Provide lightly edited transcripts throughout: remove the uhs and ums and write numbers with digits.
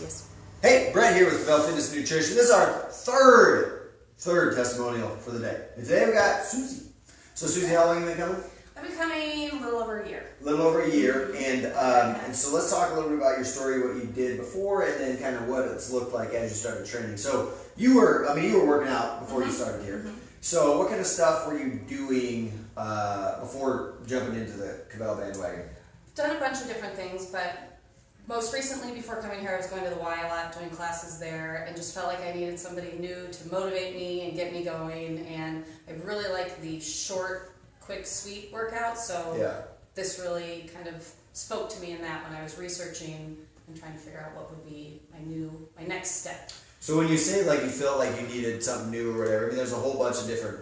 Yes. Hey, Brett here with Kvell Fitness and Nutrition. This is our third testimonial for the day. And today we got Susie. So Susie, how long have you been coming? I've been coming a little over a year. A little over a year, and so let's talk a little bit about your story, what you did before, and then kind of what it's looked like as you started training. So you were working out before you started here. So what kind of stuff were you doing before jumping into the Kvell bandwagon? Done a bunch of different things, but most recently before coming here I was going to the Y a lot, doing classes there, and just felt like I needed somebody new to motivate me and get me going, and I really like the short, quick, sweet workout, so this really kind of spoke to me in that when I was researching and trying to figure out what would be my next step. So when you say like you felt like you needed something new or whatever, I mean there's a whole bunch of different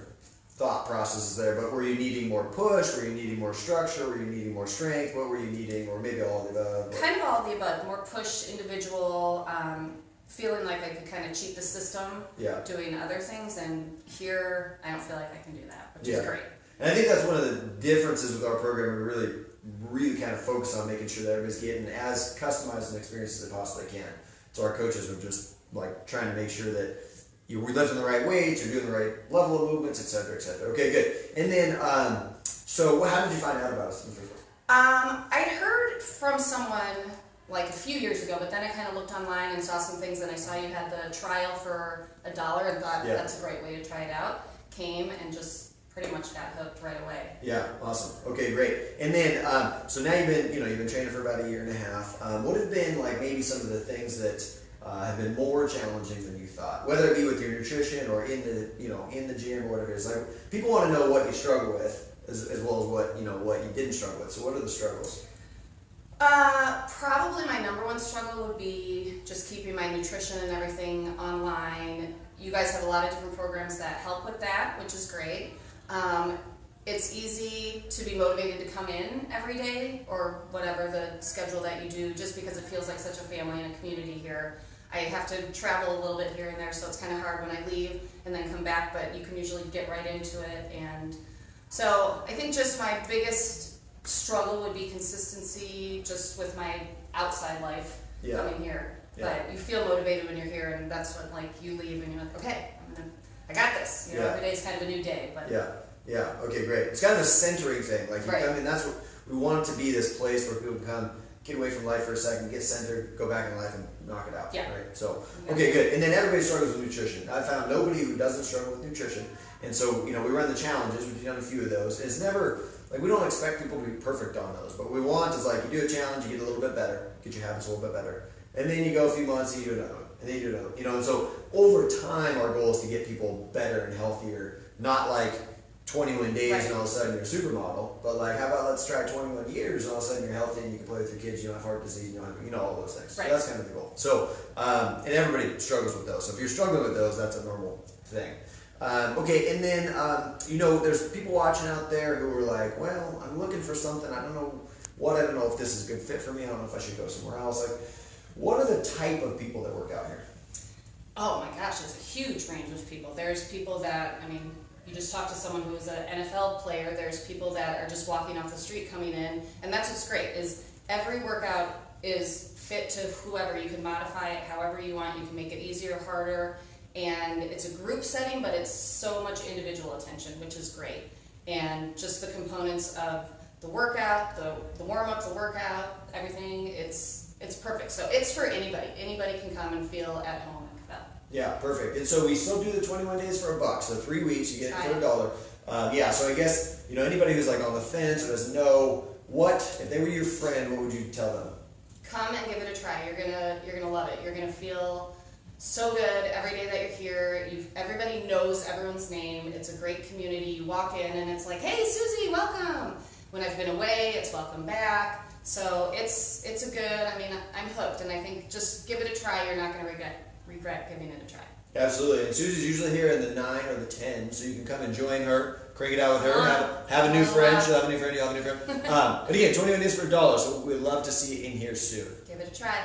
thought processes there, but were you needing more push? Were you needing more structure? Were you needing more strength? What were you needing? Or maybe all of the above? Kind of all of the above. More push, individual, feeling like I could kind of cheat the system doing other things, and here I don't feel like I can do that, which is great. And I think that's one of the differences with our program. We really kind of focus on making sure that everybody's getting as customized an experience as they possibly can. So our coaches are just like trying to make sure that you're lifting the right weights, you're doing the right level of movements, etc., etc. Okay, good. And then, so how did you find out about us in the first place? I'd heard from someone like a few years ago, but then I kind of looked online and saw some things, and I saw you had the trial for $1 and thought that's a great way to try it out. Came and just pretty much got hooked right away. Yeah, awesome. Okay, great. And then, so now you've been training for about a year and a half. What have been like maybe some of the things that have been more challenging than you thought, whether it be with your nutrition or in the gym or whatever it is? Like, people want to know what you struggle with as well as what you didn't struggle with. So what are the struggles? Probably my number one struggle would be just keeping my nutrition and everything online. You guys have a lot of different programs that help with that, which is great. It's easy to be motivated to come in every day or whatever the schedule that you do, just because it feels like such a family and a community here. I have to travel a little bit here and there, so it's kind of hard when I leave and then come back, but you can usually get right into it. And so I think just my biggest struggle would be consistency just with my outside life coming here. But you feel motivated when you're here, and that's when you leave and you're like, okay, I got this. Every day is kind of a new day. But okay, great. It's kind of a centering thing. Like you come in, that's what we want it to be, this place where people can come, get away from life for a second, get centered, go back in life and knock it out. Right? So, okay, good. And then everybody struggles with nutrition. I found nobody who doesn't struggle with nutrition. And so, we run the challenges. We've done a few of those. It's never, we don't expect people to be perfect on those. But what we want is you do a challenge, you get a little bit better, get your habits a little bit better. And then you go a few months and you do another one. And then you do another one. And so over time, our goal is to get people better and healthier, not 21 days and all of a sudden you're a supermodel, but how about let's try 21 years and all of a sudden you're healthy and you can play with your kids, you don't have heart disease, you don't have, all those things. So that's kind of the goal. So, and everybody struggles with those. So if you're struggling with those, that's a normal thing. Okay, and then, there's people watching out there who are like, well, I'm looking for something, I don't know if this is a good fit for me, I don't know if I should go somewhere else. What are the type of people that work out here? Oh my gosh, it's a huge range of people. There's people that, you just talk to someone who is an NFL player. There's people that are just walking off the street coming in, and that's what's great, is every workout is fit to whoever. You can modify it however you want. You can make it easier, harder, and it's a group setting, but it's so much individual attention, which is great. And just the components of the workout, the warm-up, the workout, everything, it's perfect. So it's for anybody. Anybody can come and feel at home at Kvell. Yeah, perfect. And so we still do the 21 days for $1. So 3 weeks, you get it for $1. So I guess, anybody who's on the fence or doesn't know, if they were your friend, what would you tell them? Come and give it a try. You're gonna love it. You're gonna feel so good every day that you're here. Everybody knows everyone's name. It's a great community. You walk in and it's like, hey, Susie, welcome. When I've been away, it's welcome back. So it's a good, I'm hooked, and I think just give it a try. You're not going to regret giving it a try. Absolutely. And Susie's usually here in the 9 or the 10, so you can come and join her, crank it out with her, have a new friend. She'll have a new friend, you'll have a new friend. But again, 21 days for $1, so we'd love to see you in here soon. Give it a try.